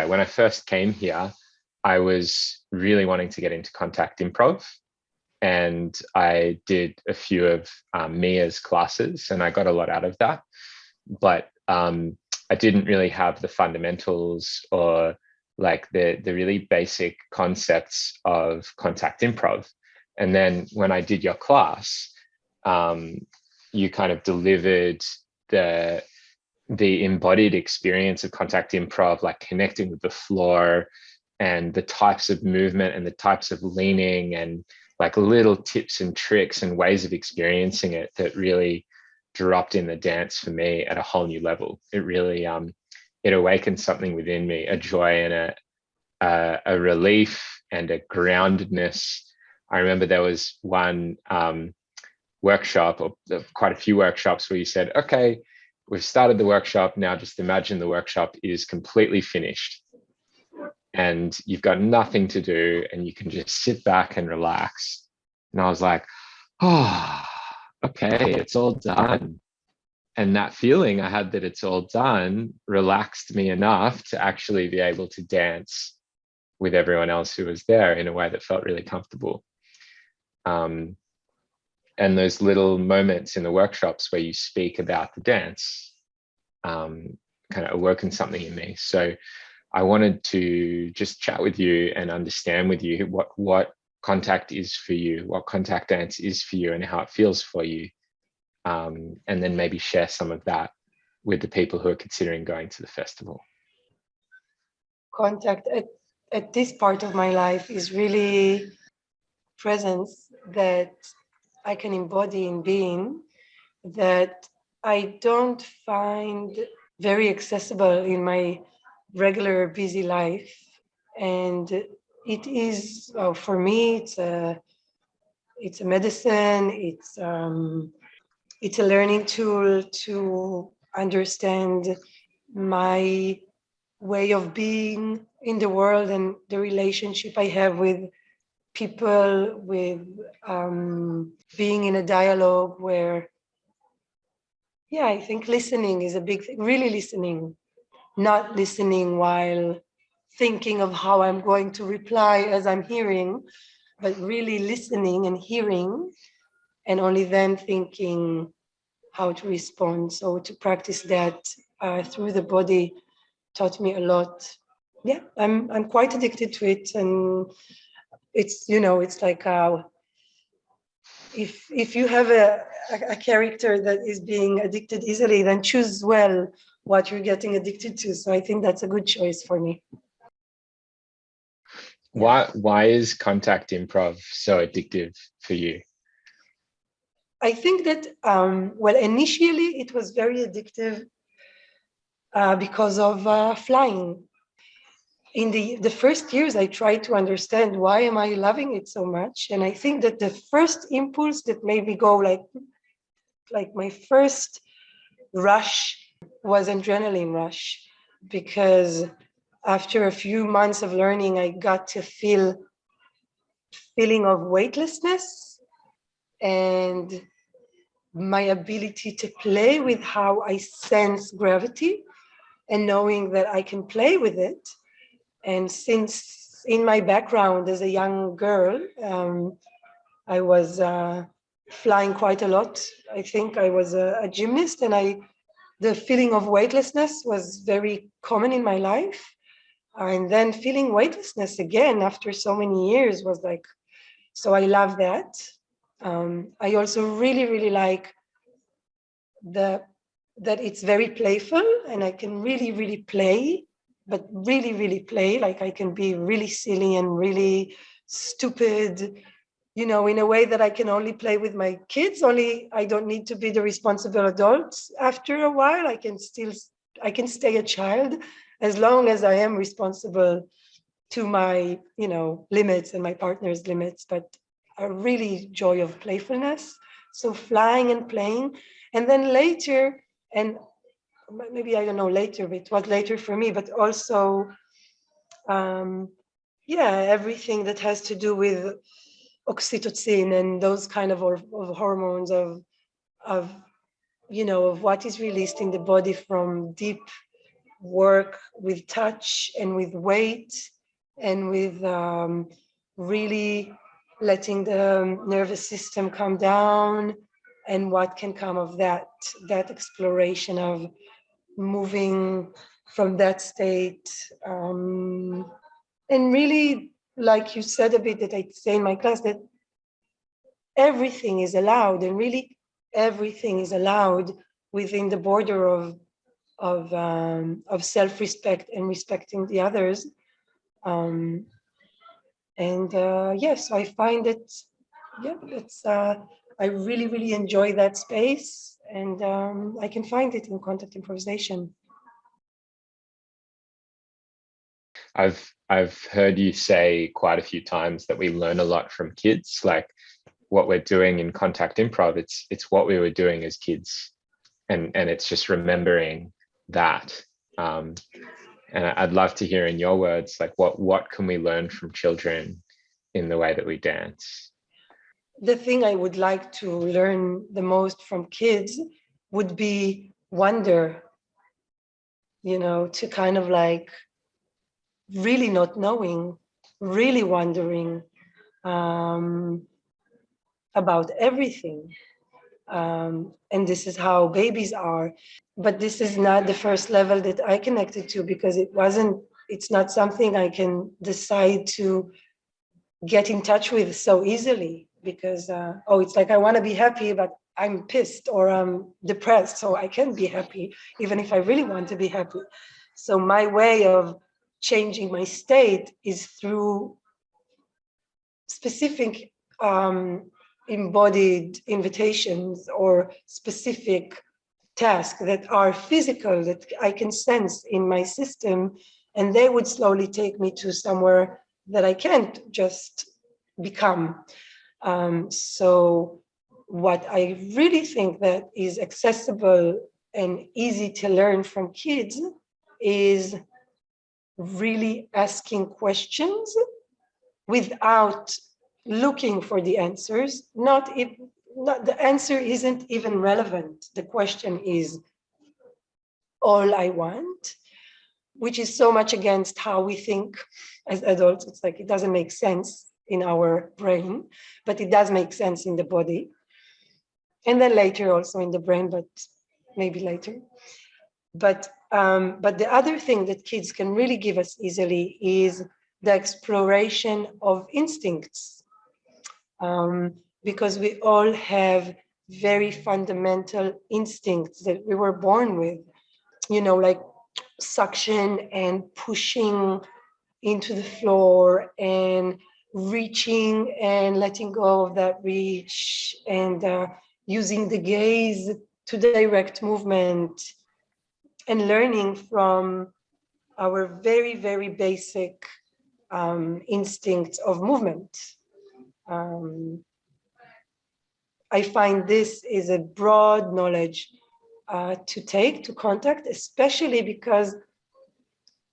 when I first came here, I was really wanting to get into Contact Improv, and I did a few of Mia's classes, and I got a lot out of that. But I didn't really have the fundamentals or like the really basic concepts of Contact Improv. And then when I did your class, you kind of delivered the embodied experience of Contact Improv, like connecting with the floor and the types of movement and the types of leaning and like little tips and tricks and ways of experiencing it that really dropped in the dance for me at a whole new level. It really it awakened something within me, a joy and a relief and a groundedness. I remember there was one workshop, or quite a few workshops, where you said, okay, we've started the workshop, now just imagine the workshop is completely finished and you've got nothing to do and you can just sit back and relax. And I was like, oh, okay, it's all done. And that feeling I had that it's all done relaxed me enough to actually be able to dance with everyone else who was there in a way that felt really comfortable. And those little moments in the workshops where you speak about the dance kind of awoken something in me. So I wanted to just chat with you and understand with you what contact is for you, what contact dance is for you, and how it feels for you. And then maybe share some of that with the people who are considering going to the festival. Contact at this part of my life is really presence that I can embody in being, that I don't find very accessible in my regular busy life. And it is, for me, it's a medicine, it's a learning tool to understand my way of being in the world and the relationship I have with people, with being in a dialogue where, yeah, I think listening is a big thing, really listening, not listening while thinking of how I'm going to reply as I'm hearing, but really listening and hearing, and only then thinking how to respond. So to practice that through the body taught me a lot. Yeah, I'm quite addicted to it, and it's, you know, it's like if you have a character that is being addicted easily, then choose well what you're getting addicted to. So I think that's a good choice for me. Why is Contact Improv so addictive for you? I think that, well, initially it was very addictive because of flying. In the first years, I tried to understand why am I loving it so much. And I think that the first impulse that made me go like my first rush was adrenaline rush, because after a few months of learning, I got to feeling of weightlessness and my ability to play with how I sense gravity, and knowing that I can play with it. And since in my background as a young girl, I was flying quite a lot. I think I was a gymnast, and the feeling of weightlessness was very common in my life. And then feeling weightlessness again after so many years was like, so I love that. I also really, really like that it's very playful, and I can really, really play, but really, really play. Like I can be really silly and really stupid, you know, in a way that I can only play with my kids, only I don't need to be the responsible adult. After a while, I can stay a child as long as I am responsible to my, you know, limits and my partner's limits, but a really joy of playfulness. So flying and playing. And then later, and maybe I don't know later, but it was later for me, but also, everything that has to do with oxytocin and those kind of hormones of you know, of what is released in the body from deep work with touch and with weight and with really letting the nervous system come down, and what can come of that exploration of moving from that state. And really, like you said a bit, that I say in my class, that everything is allowed, and really everything is allowed within the border of self-respect and respecting the others. Yes, I find it, yeah, it's I really, really enjoy that space, and I can find it in contact improvisation. I've heard you say quite a few times that we learn a lot from kids. Like what we're doing in Contact Improv, it's what we were doing as kids, and it's just remembering that. And I'd love to hear in your words, like what can we learn from children in the way that we dance? The thing I would like to learn the most from kids would be wonder, to kind of like really not knowing, really wondering about everything. And this is how babies are. But this is not the first level that I connected to, because it's not something I can decide to get in touch with so easily, because, it's like I want to be happy, but I'm pissed or I'm depressed, so I can't be happy, even if I really want to be happy. So my way of changing my state is through specific embodied invitations or specific tasks that are physical, that I can sense in my system, and they would slowly take me to somewhere that I can't just become. So what I really think that is accessible and easy to learn from kids is really asking questions without looking for the answers. Not the answer isn't even relevant. The question is all I want, which is so much against how we think as adults. It's like it doesn't make sense in our brain, but it does make sense in the body. And then later also in the brain, but maybe later. But the other thing that kids can really give us easily is the exploration of instincts. Because we all have very fundamental instincts that we were born with, like suction and pushing into the floor and reaching and letting go of that reach, and using the gaze to direct movement, and learning from our very, very basic instincts of movement. I find this is a broad knowledge to take to contact, especially because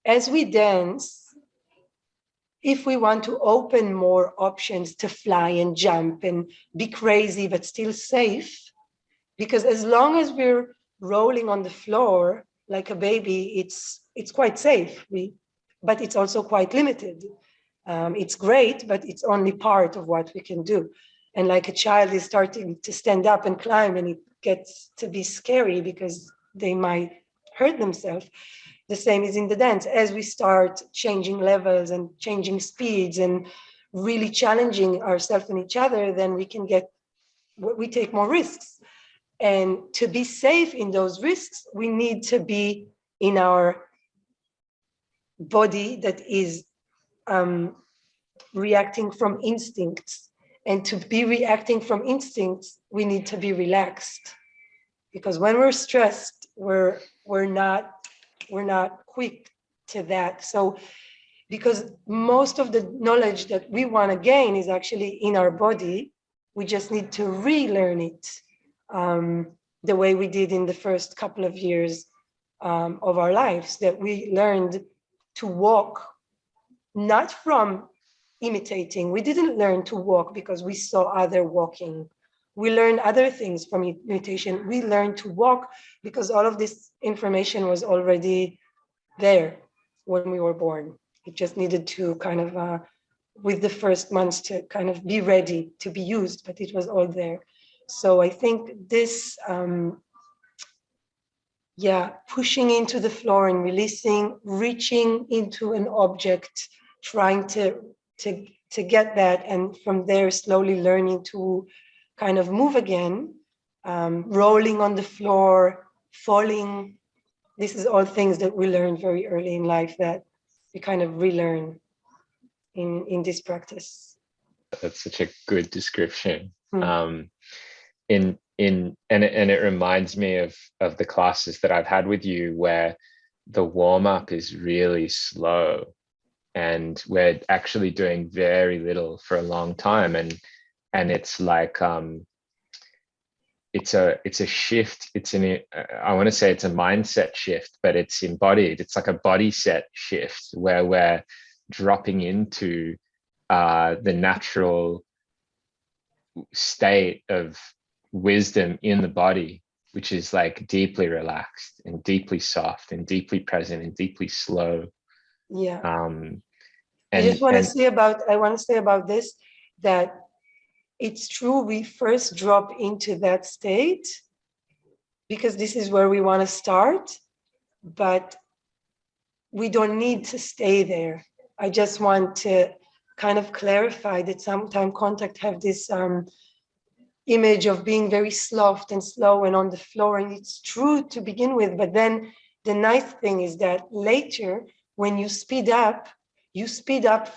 as we dance, if we want to open more options to fly and jump and be crazy but still safe, because as long as we're rolling on the floor like a baby, it's quite safe, but it's also quite limited. It's great, but it's only part of what we can do. And like a child is starting to stand up and climb, and it gets to be scary because they might hurt themselves. The same is in the dance. As we start changing levels and changing speeds and really challenging ourselves and each other, then we take more risks. And to be safe in those risks, we need to be in our body that is reacting from instincts. And to be reacting from instincts, we need to be relaxed. Because when we're stressed, we're not quick to that. So because most of the knowledge that we want to gain is actually in our body, we just need to relearn it the way we did in the first couple of years of our lives, that we learned to walk not from imitating. We didn't learn to walk because we saw other walking. We learned other things from imitation. We learned to walk because all of this information was already there when we were born. It just needed to kind of, with the first months, to kind of be ready to be used, but it was all there. So I think this, pushing into the floor and releasing, reaching into an object, trying to get that, and from there slowly learning to kind of move again, rolling on the floor, falling. This is all things that we learn very early in life that we kind of relearn in this practice. That's such a good description. Mm. And it reminds me of the classes that I've had with you where the warm-up is really slow and we're actually doing very little for a long time, and it's like it's a shift. I want to say it's a mindset shift, but it's embodied. It's like a body set shift where we're dropping into the natural state of wisdom in the body, which is like deeply relaxed and deeply soft and deeply present and deeply slow. Yeah. And I just want to say about this, that it's true, we first drop into that state because this is where we want to start, but we don't need to stay there. I just want to kind of clarify that sometimes contact have this image of being very soft and slow and on the floor, and it's true to begin with, but then the nice thing is that later when you speed up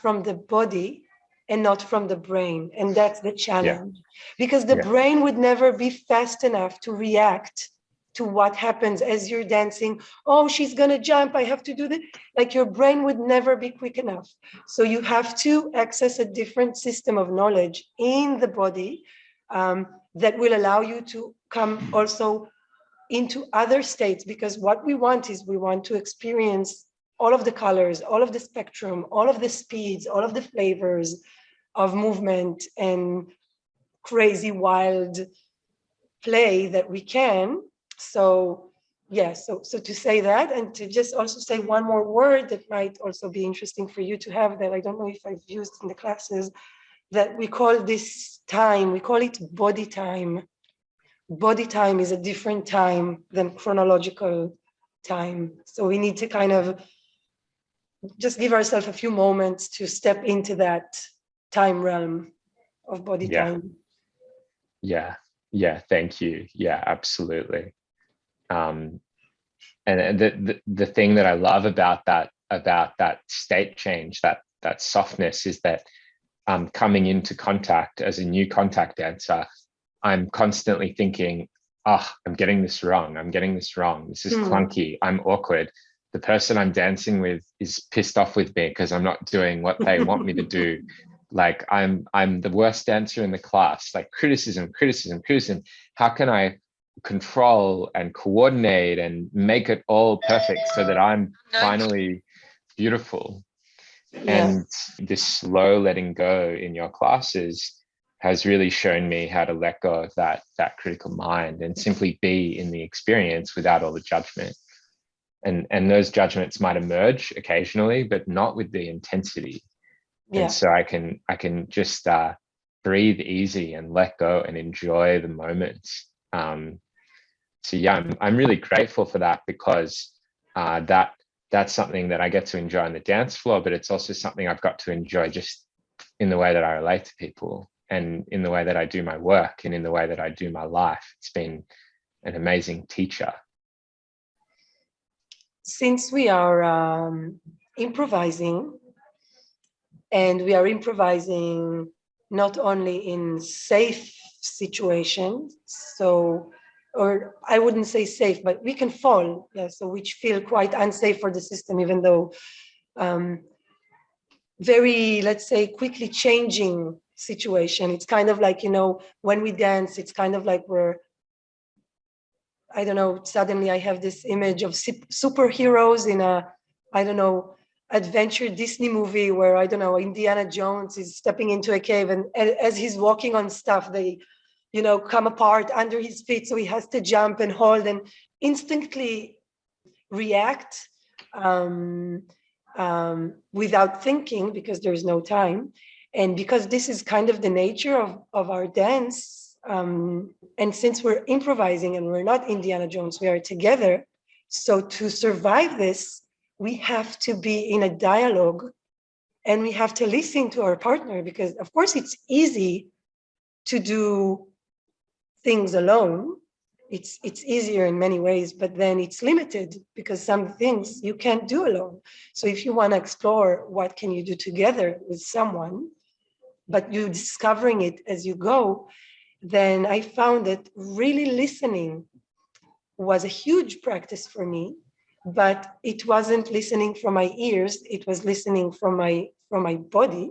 from the body and not from the brain, and that's the challenge. Because the brain would never be fast enough to react to what happens as you're dancing. Oh, she's gonna jump, I have to do that. Like, your brain would never be quick enough. So you have to access a different system of knowledge in the body that will allow you to come also into other states, because what we want is we want to experience all of the colors, all of the spectrum, all of the speeds, all of the flavors of movement and crazy wild play that we can. So so to say that, and to just also say one more word that might also be interesting for you to have, that I don't know if I've used in the classes, that we call this time, we call it body time. Body time is a different time than chronological time. So we need to kind of just give ourselves a few moments to step into that time realm of body time. Yeah, thank you. Yeah, absolutely. And the thing that I love about that state change, that softness, is that coming into contact as a new contact dancer, I'm constantly thinking, I'm getting this wrong. This is clunky. I'm awkward. The person I'm dancing with is pissed off with me because I'm not doing what they want me to do. Like, I'm the worst dancer in the class. Like, criticism. How can I control and coordinate and make it all perfect so that I'm finally beautiful? And this slow letting go in your classes has really shown me how to let go of that critical mind and simply be in the experience without all the judgment. And those judgments might emerge occasionally, but not with the intensity. And so I can just breathe easy and let go and enjoy the moments. So I'm really grateful for that, because that's something that I get to enjoy on the dance floor, but it's also something I've got to enjoy just in the way that I relate to people, and in the way that I do my work, and in the way that I do my life. It's been an amazing teacher. Since we are improvising, and we are improvising not only in safe situations, or I wouldn't say safe, but we can fall, so which feel quite unsafe for the system, even though very, let's say, quickly changing situation. It's kind of like, when we dance, it's kind of like we're, I don't know, suddenly I have this image of superheroes in a, I don't know, adventure Disney movie where, I don't know, Indiana Jones is stepping into a cave, and as he's walking on stuff, they, come apart under his feet. So he has to jump and hold and instantly react without thinking, because there's no time. And because this is kind of the nature of our dance, and since we're improvising and we're not Indiana Jones, we are together. So to survive this, we have to be in a dialogue, and we have to listen to our partner, because of course it's easy to do things alone. It's easier in many ways, but then it's limited because some things you can't do alone. So if you want to explore what can you do together with someone, but you're discovering it as you go, then I found that really listening was a huge practice for me, but it wasn't listening from my ears, it was listening from my body.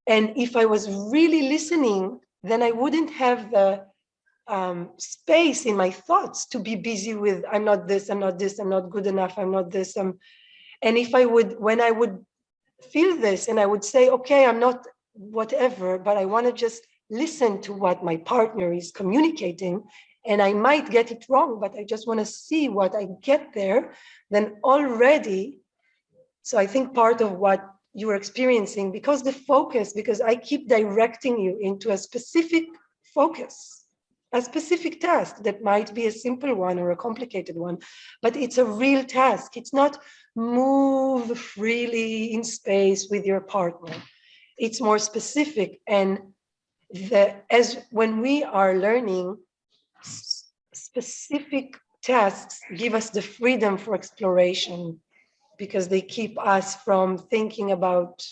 And if I was really listening, then I wouldn't have the space in my thoughts to be busy with, I'm not this, I'm not this, I'm not good enough, I'm not this. And if I would, when I would feel this and I would say, okay, I'm not whatever, but I want to just listen to what my partner is communicating, and I might get it wrong, but I just want to see what I get there, then already, so I think part of what you're experiencing, because the focus, because I keep directing you into a specific focus, a specific task that might be a simple one or a complicated one, but it's a real task. It's not move freely in space with your partner. It's more specific. And as when we are learning, specific tasks give us the freedom for exploration, because they keep us from thinking about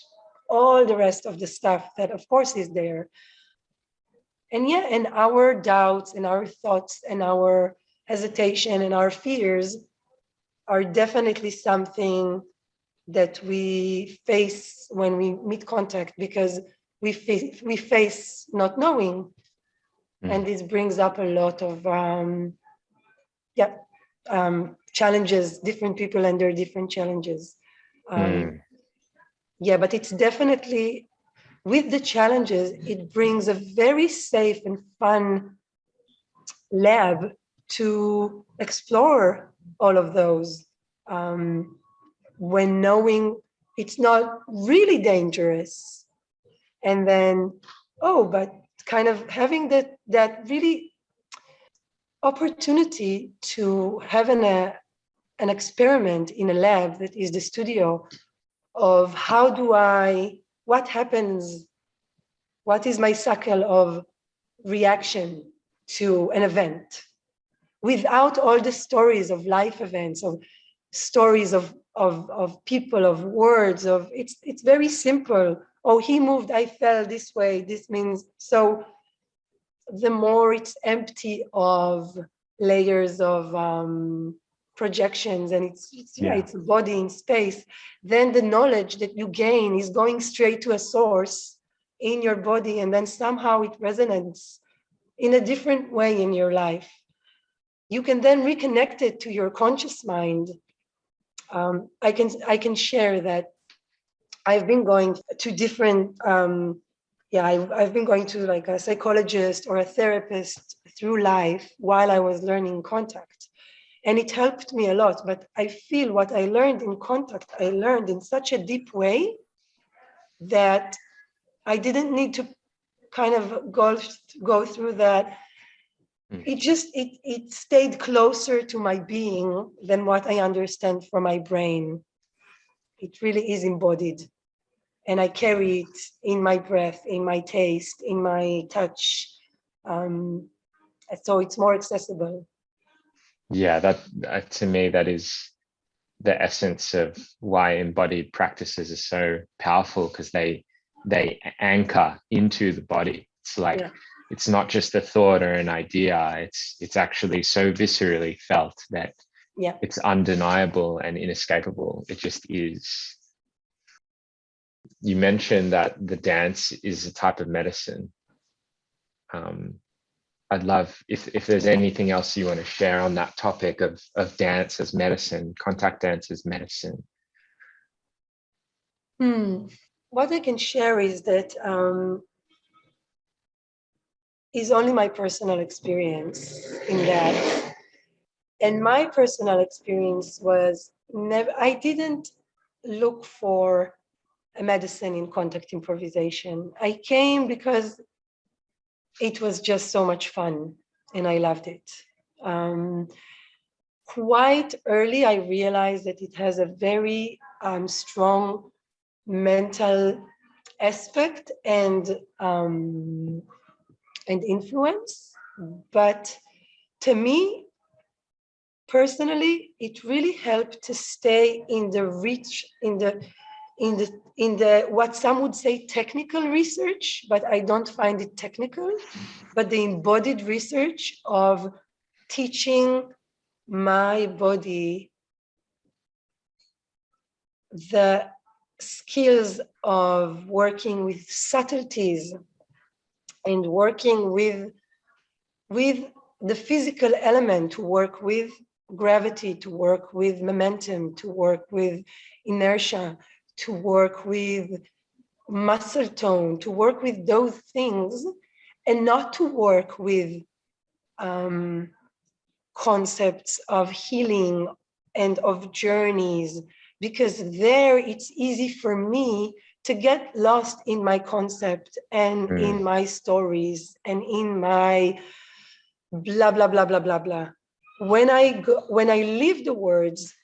all the rest of the stuff that of course is there. And yeah, and our doubts and our thoughts and our hesitation and our fears are definitely something that we face when we meet contact, because we face not knowing. And this brings up a lot of challenges, different people and their different challenges. Yeah, but it's definitely, with the challenges, it brings a very safe and fun lab to explore all of those, when knowing it's not really dangerous. And then, but kind of having that really opportunity to have an experiment in a lab that is the studio of what happens, what is my cycle of reaction to an event, without all the stories of life events, of stories of people, of words, of it's very simple. Oh, he moved, I fell this way, this means so. The more it's empty of layers of projections, and it's a body in space, then the knowledge that you gain is going straight to a source in your body, and then somehow it resonates in a different way in your life. You can then reconnect it to your conscious mind. I can share that I've been going to different I've been going to like a psychologist or a therapist through life while I was learning Contact. And it helped me a lot. But I feel what I learned in Contact, I learned in such a deep way that I didn't need to kind of go through that. It stayed closer to my being than what I understand from my brain. It really is embodied. And I carry it in my breath, in my taste, in my touch. So it's more accessible. Yeah, that to me, that is the essence of why embodied practices are so powerful, because they anchor into the body. It's like, it's not just a thought or an idea. It's actually so viscerally felt that it's undeniable and inescapable. It just is. You mentioned that the dance is a type of medicine. I'd love if there's anything else you want to share on that topic of dance as medicine, contact dance as medicine. What I can share is that is only my personal experience in that. And my personal experience was never, I didn't look for a medicine in contact improvisation. I came because it was just so much fun and I loved it. Quite early, I realized that it has a very strong mental aspect and influence. But to me, personally, it really helped to stay in the reach, in the what some would say technical research, but I don't find it technical, but the embodied research of teaching my body the skills of working with subtleties and working with the physical element, to work with gravity, to work with momentum, to work with inertia, to work with muscle tone, to work with those things, and not to work with concepts of healing and of journeys, because there it's easy for me to get lost in my concept and in my stories and in my blah, blah, blah, blah, blah, blah. When I live the words,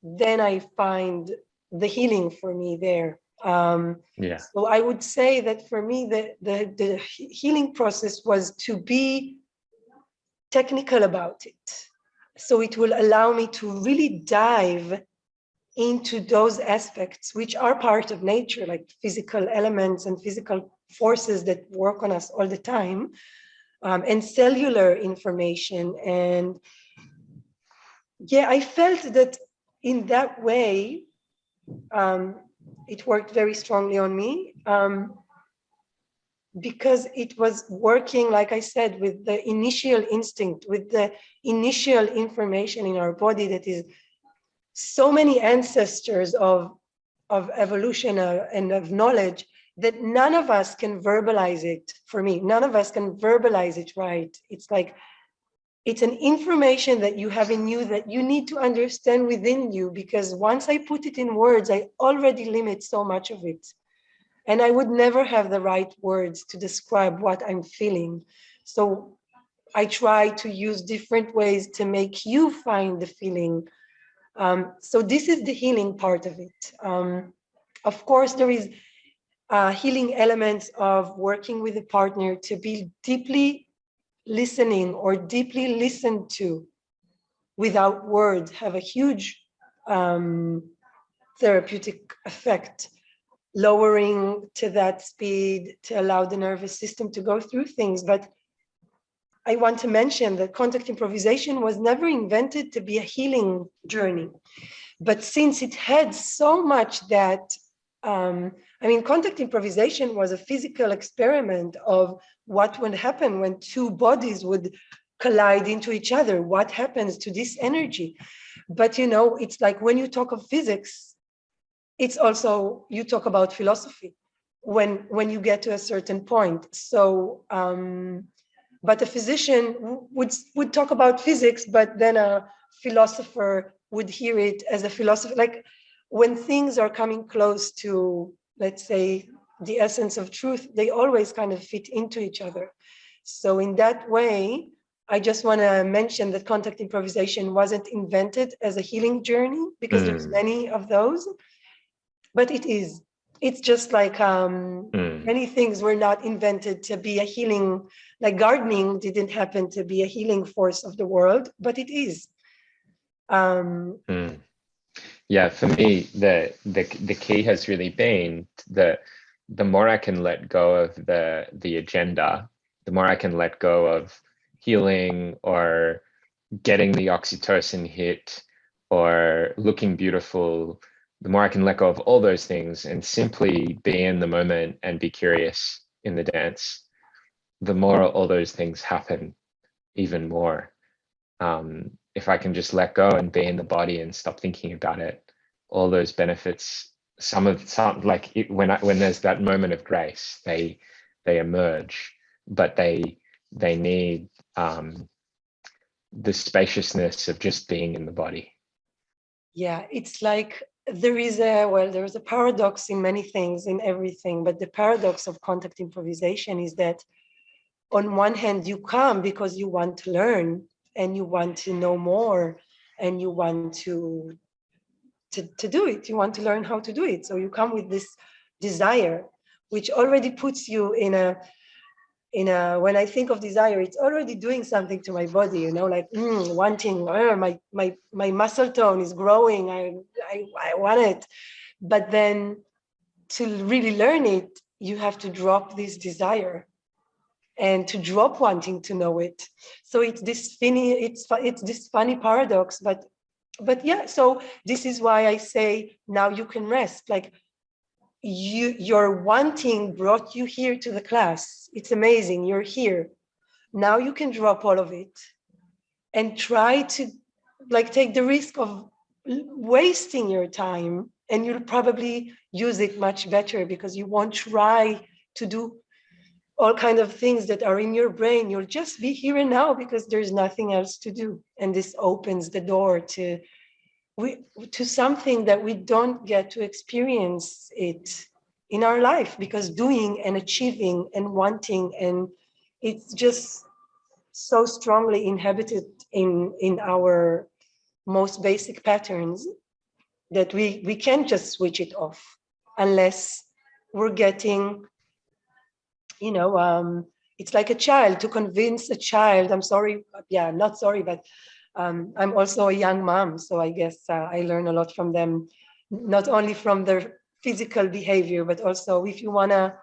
then I find the healing for me there. So I would say that for me, the healing process was to be technical about it. So it will allow me to really dive into those aspects which are part of nature, like physical elements and physical forces that work on us all the time, and cellular information. And yeah, I felt that in that way, it worked very strongly on me, because it was working, like I said, with the initial instinct, with the initial information in our body that is so many ancestors of evolution and of knowledge, that none of us can verbalize it. For me, none of us can verbalize it right. It's like, it's an information that you have in you that you need to understand within you, because once I put it in words, I already limit so much of it. And I would never have the right words to describe what I'm feeling. So I try to use different ways to make you find the feeling. So this is the healing part of it. Of course, there is healing elements of working with a partner to be deeply listening or deeply listened to without words, have a huge therapeutic effect, lowering to that speed to allow the nervous system to go through things. But I want to mention that contact improvisation was never invented to be a healing journey. But since it had so much that, contact improvisation was a physical experiment of what would happen when two bodies would collide into each other. What happens to this energy? But, it's like when you talk of physics, it's also, you talk about philosophy when you get to a certain point. So, but a physician would talk about physics, but then a philosopher would hear it as a philosophy. Like when things are coming close to, let's say, the essence of truth, they always kind of fit into each other. So in that way, I just want to mention that contact improvisation wasn't invented as a healing journey, because there's many of those, but it is. It's just like many things were not invented to be a healing, like gardening didn't happen to be a healing force of the world, but it is. Yeah, for me, the key has really been that the more I can let go of the agenda, the more I can let go of healing or getting the oxytocin hit or looking beautiful, the more I can let go of all those things and simply be in the moment and be curious in the dance, the more all those things happen even more. If I can just let go and be in the body and stop thinking about it, all those benefits, some like when there's that moment of grace, they emerge, but they need the spaciousness of just being in the body. Yeah, it's like there's a paradox in many things, in everything, but the paradox of contact improvisation is that on one hand, you come because you want to learn and you want to know more and you want to do it. You want to learn how to do it. So you come with this desire, which already puts you when I think of desire, it's already doing something to my body, like wanting, my muscle tone is growing. I want it. But then to really learn it, you have to drop this desire and to drop wanting to know it. So it's this funny paradox, but yeah. So this is why I say now you can rest. Like your wanting brought you here to the class. It's amazing. You're here. Now you can drop all of it and try to take the risk of wasting your time, and you'll probably use it much better because you won't try to do all kind of things that are in your brain. You'll just be here and now because there's nothing else to do. And this opens the door to something that we don't get to experience it in our life, because doing and achieving and wanting, and it's just so strongly inhabited in our most basic patterns that we can't just switch it off unless we're getting, it's like a child. To convince a child, I'm sorry, yeah, not sorry, but I'm also a young mom, so I guess I learn a lot from them, not only from their physical behavior, but also if you want to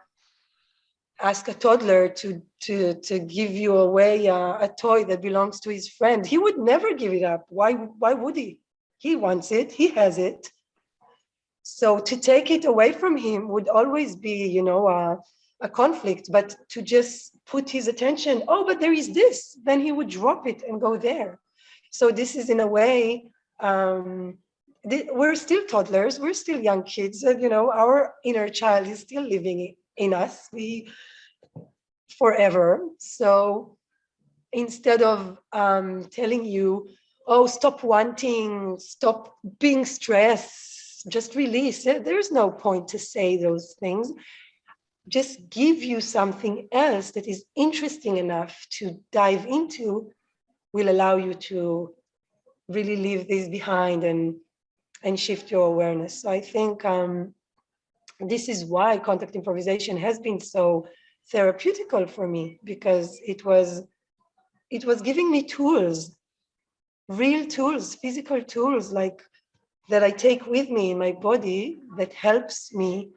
ask a toddler to give you away a toy that belongs to his friend, he would never give it up. Why would he? He wants it, he has it. So to take it away from him would always be, a conflict. But to just put his attention, oh, but there is this, then he would drop it and go there. So this is, in a way, we're still toddlers, we're still young kids, our inner child is still living in us, forever. So instead of telling you, oh, stop wanting, stop being stressed, just release it, there's no point to say those things. Just give you something else that is interesting enough to dive into, will allow you to really leave this behind and shift your awareness. So I think this is why contact improvisation has been so therapeutical for me, because it was giving me tools, real tools, physical tools, like that I take with me in my body, that helps me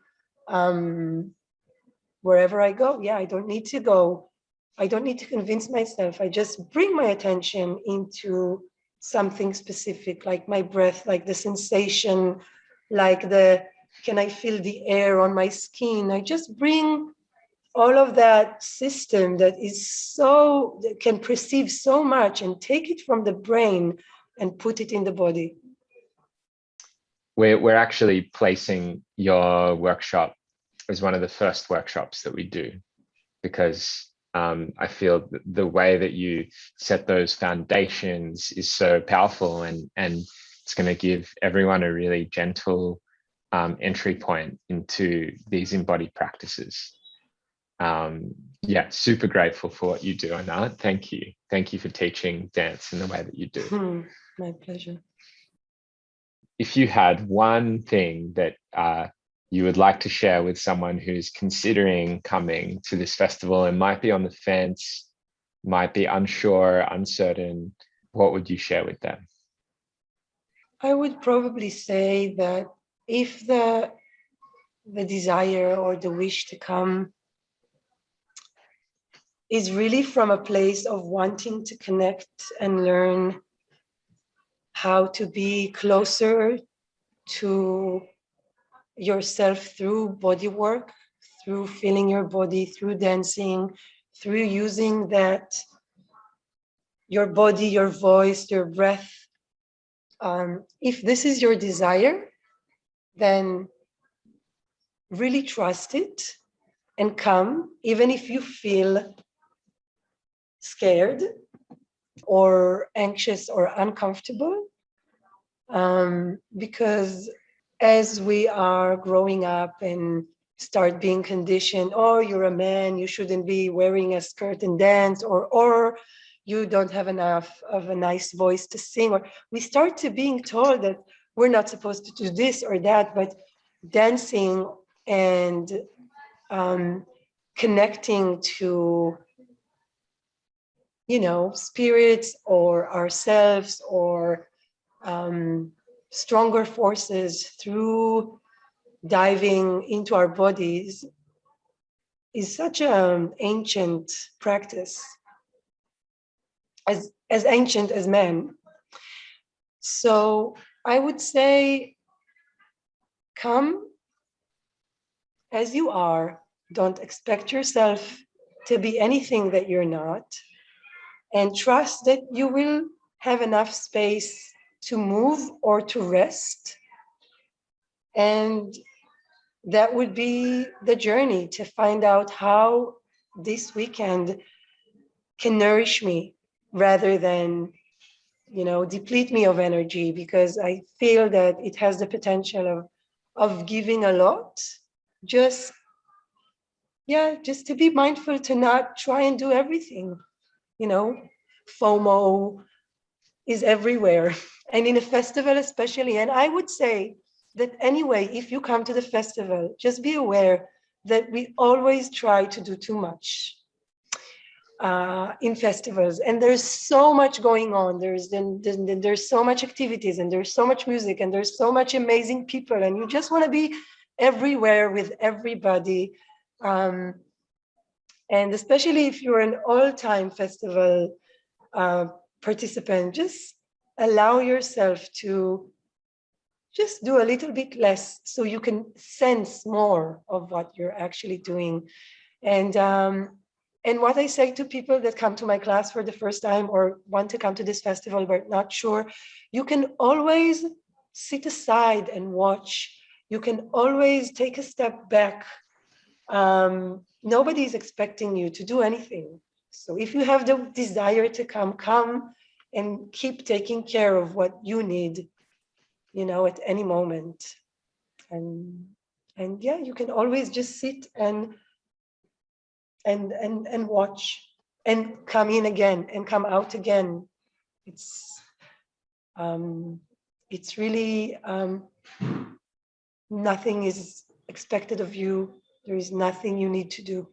wherever I go. Yeah, I don't need to go. I don't need to convince myself. I just bring my attention into something specific, like my breath, like the sensation, like can I feel the air on my skin? I just bring all of that system that can perceive so much, and take it from the brain and put it in the body. We're actually placing your workshop as one of the first workshops that we do, because I feel the way that you set those foundations is so powerful, and it's going to give everyone a really gentle entry point into these embodied practices. Yeah, super grateful for what you do, Anat. Thank you. Thank you for teaching dance in the way that you do. My pleasure. If you had one thing that you would like to share with someone who's considering coming to this festival and might be on the fence, might be unsure, uncertain, what would you share with them? I would probably say that if the desire or the wish to come is really from a place of wanting to connect and learn how to be closer to yourself through body work, through feeling your body, through dancing, through using that, your body, your voice, your breath. If this is your desire, then really trust it and come, even if you feel scared or anxious or uncomfortable. Because as we are growing up and start being conditioned, oh, you're a man, you shouldn't be wearing a skirt and dance, or you don't have enough of a nice voice to sing, or we start to being told that we're not supposed to do this or that, but dancing and connecting to, spirits or ourselves or stronger forces through diving into our bodies is such an ancient practice, as ancient as men. So I would say, come as you are. Don't expect yourself to be anything that you're not, and trust that you will have enough space to move or to rest. And that would be the journey to find out how this weekend can nourish me rather than, deplete me of energy, because I feel that it has the potential of giving a lot. Just, just to be mindful to not try and do everything. FOMO is everywhere, and in a festival especially. And I would say that anyway, if you come to the festival, just be aware that we always try to do too much in festivals, and there's so much going on. There's so much activities, and there's so much music, and there's so much amazing people, and you just want to be everywhere with everybody. And especially if you're an all-time festival participant, just allow yourself to just do a little bit less so you can sense more of what you're actually doing. And what I say to people that come to my class for the first time or want to come to this festival but not sure, you can always sit aside and watch. You can always take a step back. Nobody is expecting you to do anything. So if you have the desire to come and keep taking care of what you need, at any moment. And yeah, you can always just sit and watch and come in again and come out again. It's really nothing is expected of you. There is nothing you need to do.